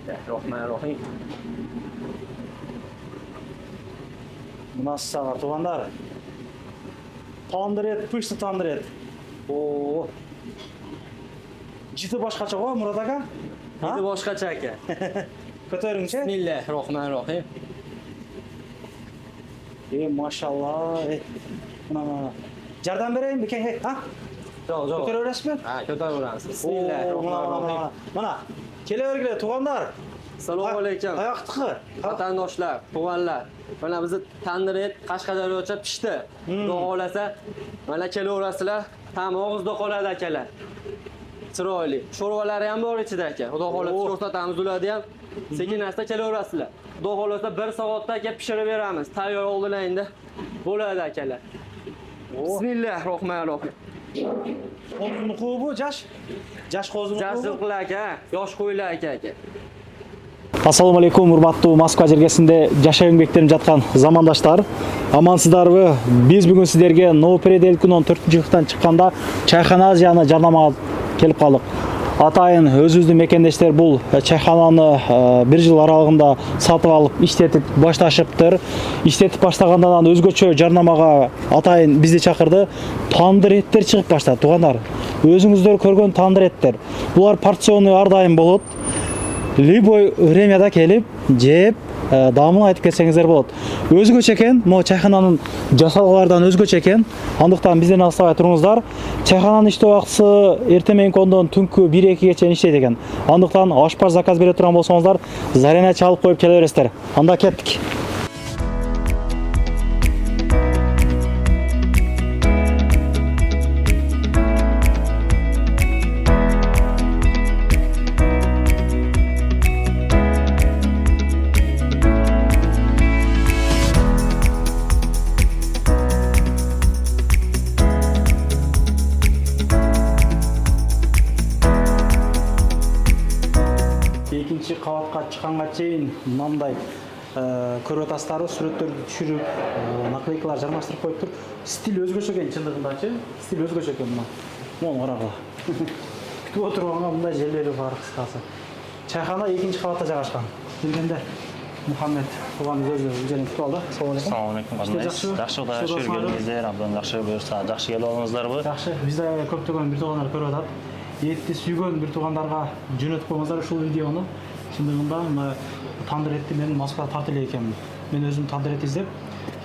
Bismillahirrahmanirrahim. Nasıl sağlar tuğanlar? Tandır et, pıştı tandır et. Oo. Jiti boshqacha go Murod aka? Endi boshqacha aka. Ko'taringchi. Bismillahirrahmanirrahim. Maşallah. Mana. Yordam beraymi ekan? Ha? Yo'q, yo'q. Ko'taraverasizmi? Ha, ko'taraveramiz. Bismillahirrahmanirrahim. Mana. Kelaverglar tuğanlar. Assalomu alaykum. Oyoqtiqi. Vatandoshlar, tug'anlar. Mana bizni tandir et Qashqadaryocha pishdi. Xudo xolasa, mana kelaverasizlar. Tam og'izda qoladi akalar. Chiroyli. Sho'rvalari ham bor ichida aka. Xudo xolasa ko'rsatamiz ularni ham. Sekin-asta kelaverasizlar. Xudo xolasa 1 soatda aka pishirib beramiz. Tayyor oldinglarda bo'ladi akalar. Bismillahirrohmanirrohim. Qo'zini qo'y bu jash. Jash qo'zini qo'y. Jasliqlar aka, yosh qo'ylar aka. Assalamu alaykum, urmatlı Moskva jirgesinde жаша еңбектерип жаткан замандаштар. Амансыздарбы? Биз бүгүн сиздерге Новопределкин 14-жылыктан чыкканда чайхана жана жарнамага келип калдык. Атайын өзүбүздүн мекендештер бул чайхананы 1 жыл аралыгында сатып алып, иштетип башташыптыр. Иштетип баштагандан өзгөчө жарнамага атайын бизди чакырды. Тандыр еттер чыгып баштады, туугандар. Өзүңүздөр көргөн тандыр еттер. Булар порционный ар дайым болот. Любой времяда келип, жеп, дамын айтып кетсеңиздер болот. Өзгөчө экен, могу чайхананын жасалгалардан өзгөчө экен. Андыктан бизден алыстабай туруңуздар. Чайхананын иштөө убактысы эртең менен кондон түнкү 1-2 чейин иштейт экен. Андыктан ашпаз заказ бере турган болсоңуздар, зарена чалып коюп келе бересиздер. Анда кеттик. Экинчи кабатка чыкканга чейин мындай көрүп атасыздар, сүрөттөрдү түшүрүп, наклейкалар жармаштырып коюптур. Стиль өзгөчө экен чындыгындачы. Стиль өзгөчө экен мына. Мону карагыла. Күтүп отурганга мындай жерлери бар кыскасы. Чайхана экинчи кабатта жайгашкан. Келгенде Мухаммед тууганыбыз өзү жерин күтүп алды. Assalomu alaykum. Жакшы да көргөнүңүздөр, абдан жакшы буюрса, жакшы келип алдыңыздарбы? Жакшы. Бизде көптөгөн бир туугандар көрүп атат. Етти сүйгөн бир туугандарга жөнөтүп коюңуздар ушул видеону. Чындыгында мына тандыр этти мен Москвада тартып эле экенмин. Мен өзүм тандыр эт издеп,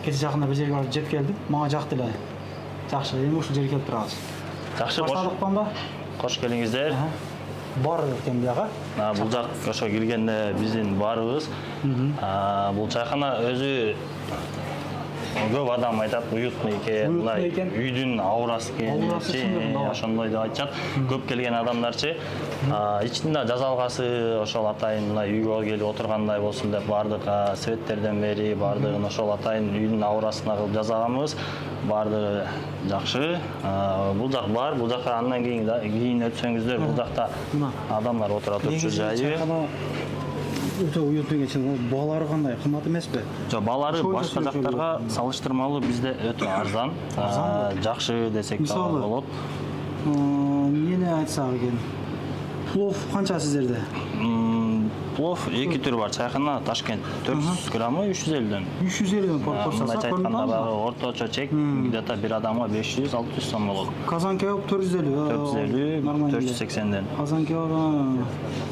кече жакында бир жерге барып жеп келдим. Мага жакты эле. Жакшы, эми ушул жерге келип турабыз. Жакшы, баштадыкпанда кош келиңиздер. Бар экен бияга. Бул жак ошо келгенде биздин барыбыз. Бул чайхана өзү көп адам айтат, уютный экен, мындай үйдүн аурасы экен, ошондой деп айтышат. Көп келген адамдарчы ичинде жазалгасы ошол атайын мындай үйгө келип отургандай болсун деп бардык светтерден бери бардыгын ошол атайын үйдүн аурасына кылып жасаганбыз. Бардыгы жакшы. Бул жак бар, бул жака андан кийин өтсөңүздөр, бул жакта адамдар отура турчу жайы. Өтө уютный экен. Баалары кандай? Кымбат эмеспи? Жок, баалары башка жактарга салыштырмалуу бизде өтө арзан. Жакшы десек болот. Эмне айтсак экен? Плов канча сиздерде? Плов 2 түр бар. Чайхана Ташкент 400 граммы 350ден. 350ден порциясы айтканда багы орточо чек где-то бир адамга 500-600 сом болот. Казан кебаб 450. 480ден. Казан кебаб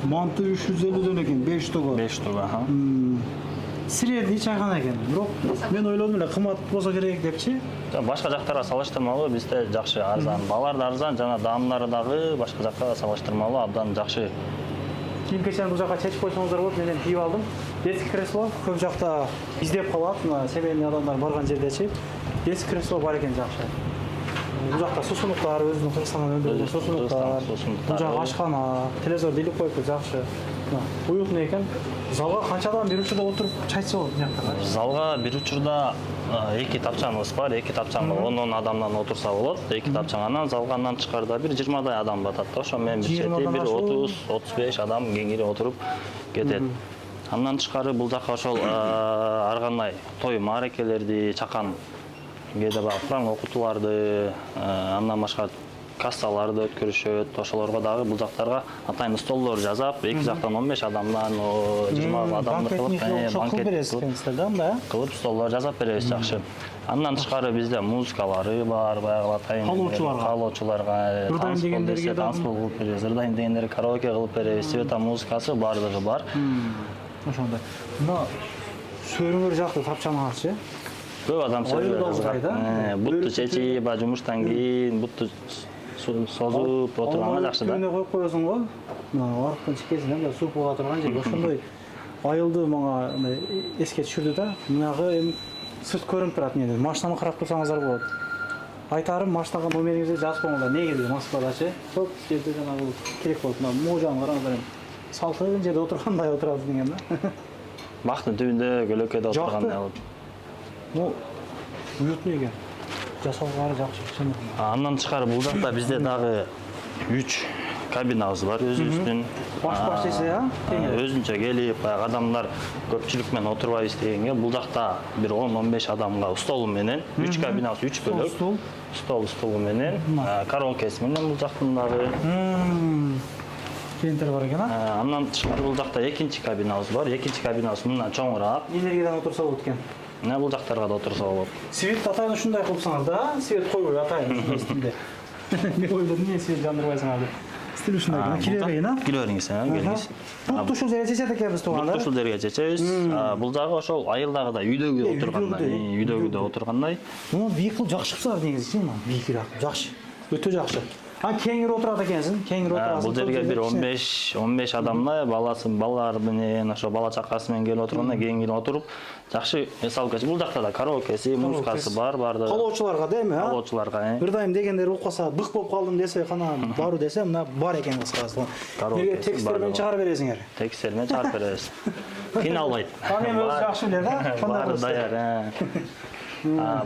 манты 350ден экен, 5 тога. 5 тога, Средний чайхана экен. Бирок мен ойлодум эле кымбат болсо керек депчи. Башка жактарга салыштырмалуу бизде жакшы арзан. Баалар да арзан, жана даамдары дагы башка жакка салыштырмалуу абдан жакшы. Кийим-кечени бул жака чечип койсоңуздар болот, мен кийип алдым. Детский кресло көп жакта издеп калат, мына семейный адамдар барган жердечи. Детский кресло бар экен жакшы. Бул жакта сусунуктар, өзүнүн Кыргызстандан өндүрүлгөн сусунуктар. Бул жак ашкана, телевизор илип коюптур жакшы. Уютный экен. Залга канча адам бир учурда отуруп чай ичсе болот мынакта? Залга бир учурда 2 тапчаңыбыз бар, 2 тапчаңга 10 адамдан отурса болот. 2 тапчаңанан залгандан тышкарыда бир 20дай адам батат. Ошо менен бир чети бир 30-35 адам кеңири отуруп кетет. Андан тышкары бул жака ошол ар кандай той маарекелерди чакан кээде Kur'an окутууларды, андан башка кассаларды өткөрүшөт. Ошолорго дагы бул жактарга атайын столдор жасап, эки жактан 15 адамдан 20 адамды кылып, банкет кылып столдор жасап беребиз жакшы. Андан тышкары бизде музыкалары бар, баягы атайын каалоочуларга танцпол кылып беребиз. Ырдайм дегендер караоке кылып беребиз. Света музыкасы бардыгы бар. Ошондой. Мына сөрүңөр жакты тапчаңарчы. Көп адам сөйлөйт. Бутту чечип, жумуштан кийин бутту созуп отурганга жакшы да. Көйнө коюп коесуң го. Мына арктан чекесинен суу буга турган жер. Ошондой айылды мага эске түшүрдү да. Мынагы эми сырт көрүнүп турат эмне. Машинаны карап турсаңыздар болот. Айтарым, машинага номериңизди жазып коюңуздар. Неге деп Москвадачы. Көп жерде жанагы керек болот. Мына можаны караңыздар. Салтын жерде отургандай отурат деген да. Бактын түбүндө көлөкөдө отургандай болот. Ну, уютный экен. Жасалганы жакшы. Андан тышкары бул жакта бизде дагы 3 кабинабыз бар өзүбүздүн. Баш эсе, Өзүнчө келип, адамдар көпчүлүк менен отурбайбыз дегенге, бул жакта бир 10-15 адамга стол менен 3 кабинабыз 3 бөлөк. Стол менен, караокеси менен бул жактын дагы. Клиенттер бар экен, Андан тышкары бул жакта экинчи кабинабыз бар. Экинчи кабинабыз мындан чоңураак. Энергиядан отурса болот экен. Бул жактарга да отурса болот. Свет атайын ушундай кылсаңар да, свет койбой атайын стилде. Мен ойлодум, эмне свет жандырбайсыңар деп. Стил ушундай экен, кире Кире бериңиз, Бутту ушул жерге чечет экенбиз туугандар. Бутту ушул жерге чечебиз. Бул жагы ошол айылдагыдай үйдөгүдөй отургандай. Муну бийик жакшыпсыздар негизи, мына бийикирээк. Жакшы. Өтө жакшы. Кеңири отурат экенсиң, кеңири отурасың. Бул жерге бир 15 адамда балалар менен, ошо бала чакасы менен келип отурганда кеңири отуруп, жакшы эс алып кетти. Бул жакта да караокеси, музыкасы бар, бардыгы. Каалоочуларга да эми, Каалоочуларга. Ырдайм дегендер болуп калса, бык болуп калдым десе, кана баруу десе, мына бар экен кыскасы. Неге текстер менен чыгарып бересиңер? Текстер менен чыгарып беребиз. Кыйналбайт. Мен өзү жакшы билем да. Баары даяр.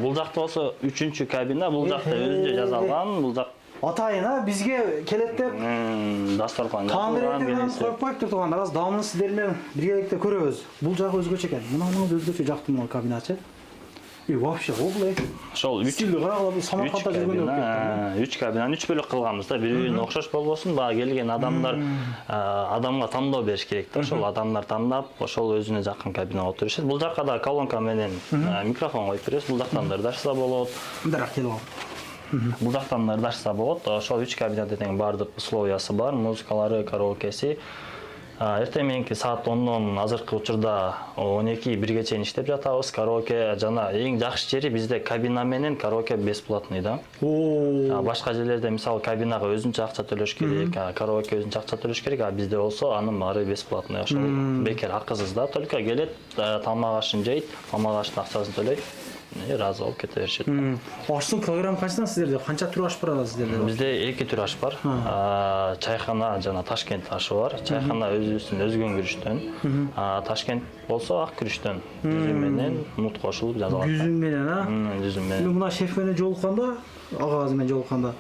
Бул жакта болсо 3-чү кабина, бул жакта өзүнчө жасалган, бул жак атайын бизге келет деп дасторкон Таңыреттен коюп коюптур туугандар. Аз дамын сиздер менен биргеликте көрөбүз. Бул жагы өзгөчө экен. Мына өзгөчө жакты мына кабиначы. Вообще оглай. Ошол 3 карагыла Самаркандда жүргөндө 3 кабинаны 3 бөлөк кылганбыз да. Бири-бирине окшош болбосун, бага келген адамдар адамга тандоо бериш керек да. Ошол адамдар тандап, ошол өзүнө жакын кабинага отурушат. Бул жакка да колонка менен микрофон коюп беребиз. Бул жактан да ырдашса болот. Мындай келип ал. Бул жактан ырдашса болот. Ошол 3 кабинетте тең бардык условиясы бар, музыкалары, караокеси. Эртең мененки саат 10-дон азыркы учурда 12-1ге чейин иштеп жатабыз. Караоке жана эң жакшы жери бизде кабина менен караоке бесплатный да. Башка жерлерде мисалы кабинага өзүнчө акча төлөш керек, караоке өзүнчө акча төлөш керек, а бизде болсо анын баары бесплатный. Ошол бекер акысыз да, только келет, тамак ашын жейт, тамак аштын акчасын төлөйт. Разы болуп кете беришет. Аштын килограмм канчадан сиздерде? Канча түр аш бар сиздерде? Бизде 2 түр аш бар. Чайхана жана Ташкент ашы бар. Чайхана өзүбүздүн өзгөн күрүчтөн. Ташкент болсо ак күрүчтөн. Жүзүм менен мут кошулуп жазылат. Жүзүм менен, Жүзүм менен. Мына шеф менен жолукканда, агаз менен жолукканда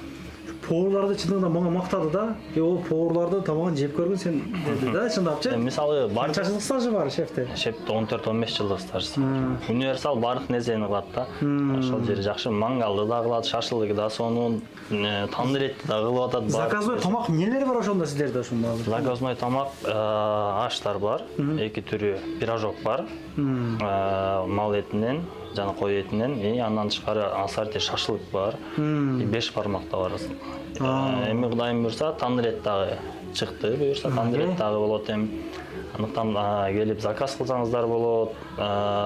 поварларды чындыгында мага мактады да. Ол поварларды тамагын жеп көргөн сен деди да, чындапчы. Мисалы бар Канча жылдык стажы бар шефте? Шефте 14-15 жылдык стажы. Универсал бардык нерсени кылат да. Ошол жери жакшы, мангалды да кылат, шашлыгы да, сонун тандыр этти да кылып атат. Заказной тамак эмнелери бар ошондо сиздерде ошондо? Заказной тамак аштар бар, 2 түрү пирожок бар. Мал этинен жана кой этинен, андан тышкары ассорти шашлык бар. 5 бармакта бар. Эми Кудайым буйрса тандыр эт дагы чыкты, буйрса тандыр эт дагы болот эми. Андыктан келип заказ кылсаңыздар болот.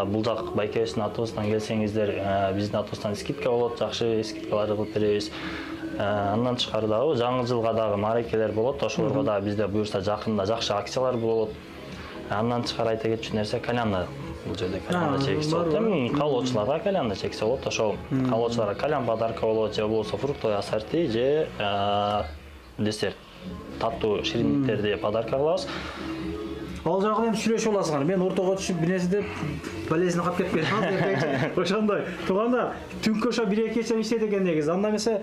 Бул жак байкебиздин атыбыздан келсеңиздер, биздин атыбыздан скидка болот, жакшы скидкаларды кылып беребиз. Андан тышкары дагы жаңы жылга дагы мааракелер болот, ошолорго да бизде буйрса жакында жакшы акциялар болот. Андан тышкары айта кетчү нерсе кальянда. Бул жерде кальянда чегисе болот. Каалоочуларга кальянда чексе болот. Ошол каалоочуларга кальян подарка болот, же болбосо фруктовый ассорти, же десерт. Таттуу шириндиктерди подарка кылабыз. Ал жагы эми сүйлөшүп аласыңар. Мен ортого түшүп бинеси деп болезнь кап кетпейт. Ошондой. Тууганда түнкү ошо 1-2 чейин иштейт экен негизи. Анда эмесе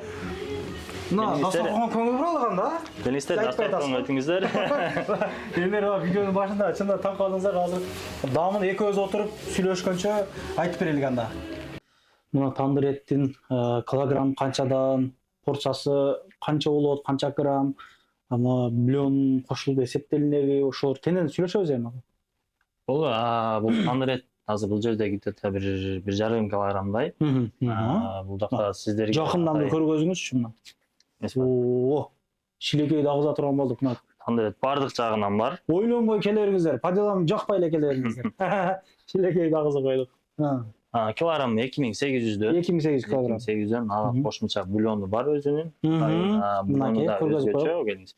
мына дастарканга көңүл бура алган да. Келиңиздер, дастарканга өтүңүздөр. Эмер видеонун башында чында таң калдыңыздар, азыр дамын экөөбүз отуруп сүйлөшкөнчө айтып берелик анда. Мына тандыр эттин килограмм канчадан, порциясы канча болот, канча грамм, ама миллион кошулуп эсептелинеби, ошолор кенен сүйлөшөбүз эми. Бул тандыр эт азыр бул жерде где-то бир жарым килограммдай. Бул жакта сиздерге Жакындан да көргөзүңүзчү мына. Оо, шилекей да агыза турган болдук мына. Тандыр эт бардык жагынан бар. Ойлонбой келе бериңиздер, по делам жакпай эле келе бериңиздер. Шилекей да агыза койдук. Килограмм 2800дөн. 2800 килограмм. 2800дөн ага кошумча бульону бар өзүнүн. Мынакей көргөзүп коелук. Келиңиз.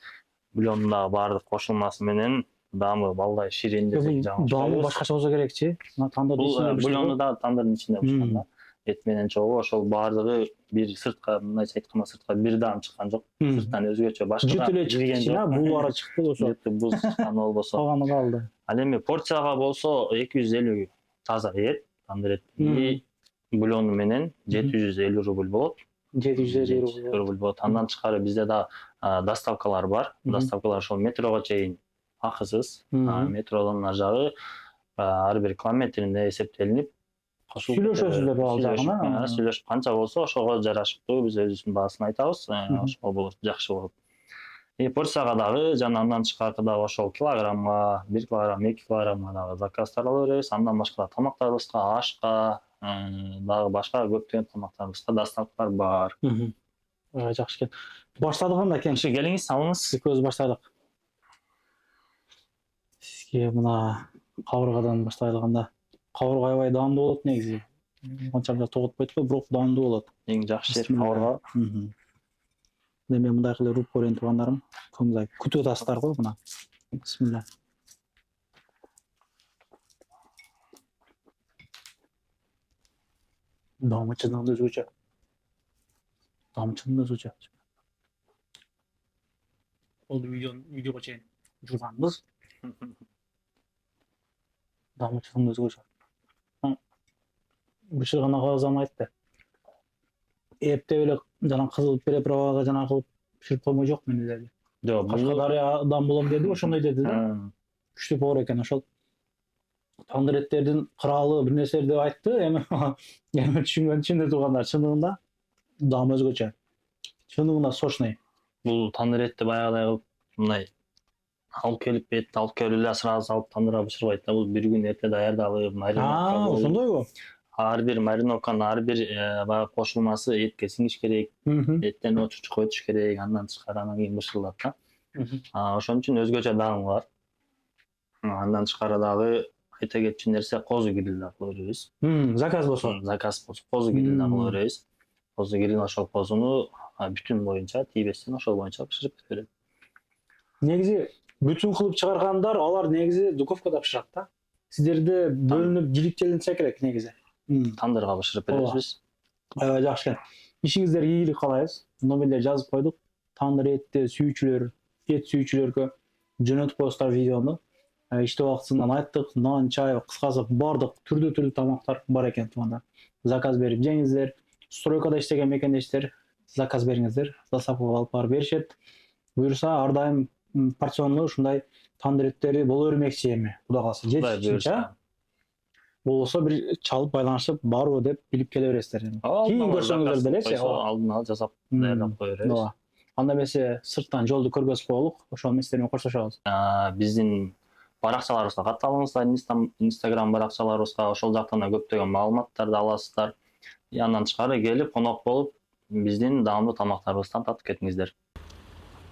Бульондагы бардык кошулмасы менен даамы балдай ширин десек жаңы. Даамы башкача болсо керекчи. Мына тандырдын ичинде бульону да тандырдын ичинде бышканда. Эт менен чогуу ошол бардыгы бир сыртка, мындайча айтканда сыртка бир даам чыккан жок. Сырттан өзгөчө башка жыт эле чыкты, буулары чыкты ошо. Буз чыккан болбосо. Калганы калды. Ал эми порцияга болсо 250 таза эт, тандыр эт бульону менен 750 рубль болот. 750 рубль болот. Андан тышкары бизде да доставкалар бар. Доставкалар ошол метрого чейин акысыз. Метродон ар жагы ар бир километрине эсептелинип сүйлөшөсүздөр ал жагына. Сүйлөшүп канча болсо ошого жарашыктуу биз өзүбүздүн баасын айтабыз. Ошол болот, жакшы болот. Порцияга дагы жана андан тышкары дагы ошол килограммга, 1 килограмм, 2 килограммга дагы заказдар ала беребиз. Андан башка тамактарыбызга, ашка, дагы башка көптөгөн тамактарыбызга доставкалар бар. Жакшы экен. Баштадык анда экен. Келиңиз, алыңыз. Экөөбүз баштадык. Сизге мына кабыргадан баштайлык анда. Кабырга аябай даамдуу болот негизи. Анча тоготпойт го, бирок даамдуу болот. Эң жакшы жери кабырга. Мен мындай кылып руп көрөйүн туугандарым. Мындай күтүп атасыздар го мына. Бисмилла. Даамы чындыгында өзгөчө. Даамы чындыгында өзгөчө. Ол видеого чейин жуганбыз. Даамы чындыгында өзгөчө. Бышырган агазам айтты. Эптеп эле жана кызыл переправага жана кылып бышырып коймой жок мен деди. Жок, Кашкадариядан болом деди, ошондой деди да. Күчтүү боор экен ошол. Тандыр эттердин кралы бир нерселерди айтты, эми түшүнгөн туугандар чындыгында даамы өзгөчө. Чындыгында сочный. Бул тандыр этти баягыдай кылып мындай алып келип этти алып келип эле сразу алып тандырга бышырбайт да. Бул бир күн эрте даярдалып, мариновка болуп. Ошондойбу? Ар бир мариновканын ар бир баягы кошулмасы этке сиңиш керек. Эттен чучук өтүш керек, андан тышкары анан кийин бышырылат да. Ошон үчүн өзгөчө даамы бар. Андан тышкары дагы айта кетчү нерсе козу гриль да кыла беребиз. Заказ болсо. Заказ болсо козу гриль да кыла беребиз. Козу гриль ошол козуну бүтүн боюнча, тийбестен ошол боюнча бышырып берет. Негизи бүтүн кылып чыгаргандар, алар негизи духовкада бышырат да. Сиздерде бөлүнүп жиликтелинсе керек негизи. Тандырга бышырып беребиз биз. Аябай жакшы экен. Ишиңиздерге ийгилик каалайбыз. Номерлер жазып койдук. Тандыр этти сүйүүчүлөр, эт сүйүүчүлөргө жөнөтүп коесуздар видеону. Иште убактысынан айттык, нан, чай, кыскасы бардык түрдүү тамактар бар экен туугандар. Заказ берип жеңиздер. Стройкада иштеген мекендештер заказ бериңиздер. Доставкага алып барып беришет. Буюрса ар дайым порционный ушундай тандыр эттери боло бермекчи эми. Кудай кааласа жетишинче. Болсо бир чалып байланышып барбы деп билип келе бересиздер. Кийин көрсөңүздөр делечи. Алдын ала жасап даярдап кое беребиз. Анда эмесе сырттан жолду көргөзүп коелук. Ошол менен сиздер менен коштошобуз. Биздин баракчаларыбызга катталыңыздар, Instagram баракчаларыбызга, ошол жактан да көптөгөн маалыматтарды аласыздар. Андан тышкары келип конок болуп биздин даамдуу тамактарыбыздан татып кетиңиздер.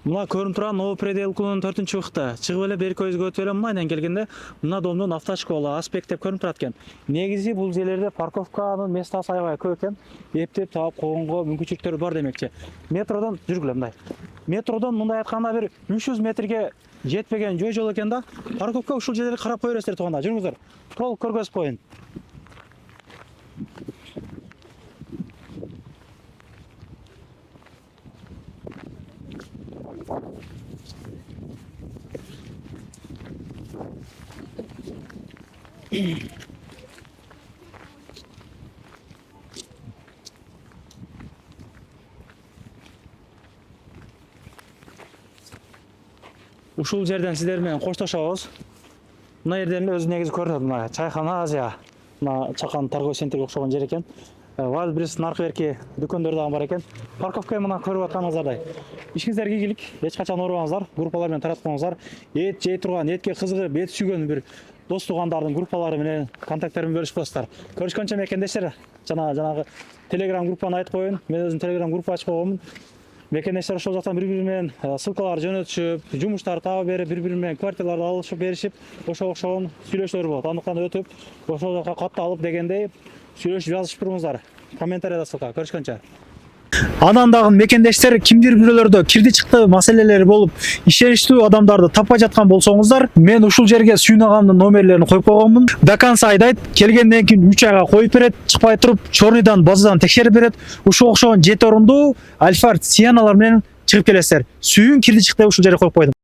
Мына көрүнүп турган Новый Пределкунун 4-быкты. Чыгып эле бери көзгө өтүп эле мынайдан келгенде мына домдун автошкола, аспект деп көрүнүп турат экен. Негизи бул жерлерде парковканын местасы аябай көп экен. Эптеп таап койгонго мүмкүнчүлүктөр бар демекчи. Метродон жүргүлө мындай. Метродон мындай айтканда бир 300 метрге жетпеген жол экен да. Парковка ушул жерлерди карап кое бересиздер туугандар. Жүрүңүздөр. Толук көргөзүп коеюн. Ушул жерден сиздер менен коштошобуз. Мына жерден эле өзү негизи көрүнөт. Мына чайхана Азия. Мына чакан торговый центрге окшогон жер экен. Wildberries наркы берки дүкөндөр дагы бар экен. Парковка мына көрүп атканыңыздардай. Ишиңиздерге ийгилик, эч качан оорубаңыздар, группалар менен таратпаңыздар. Эт жей турган, этке кызыгып, эт сүйгөн бир дос тугандардын группалары менен контакттарын бөлүшүп коесуздар. Көрүшкөнчө мекендештер, жанагы Telegram группаны айтып коеюн. Мен өзүм Telegram группа ачып койгонмун. Мекендештер ошол жактан бири-бири менен ссылкалар жөнөтүшүп, жумуштарды таап берип, бири-бири менен квартираларды алышып беришип, ошого окшогон сүйлөшүүлөр болот. Андыктан өтүп, ошол жака катталып дегендей сүйлөшүп жазышып туруңуздар. Комментарийда ссылка. Көрүшкөнчө. Анан дагы мекендештер кимдир бирөөлөрдө кирди чыкты маселелери болуп, ишеничтүү адамдарды таппай жаткан болсоңуздар, мен ушул жерге Сүйүн агамдын номерлерин коюп койгонмун. До конца айдайт, келгенден кийин 3 айга коюп берет, чыкпай туруп, чорныйдан базадан текшерип берет. Ушул окшогон 7 орунду Альфард Сианалар менен чыгып келесиздер. Сүйүн кирди чыкты ушул жерге коюп койдум.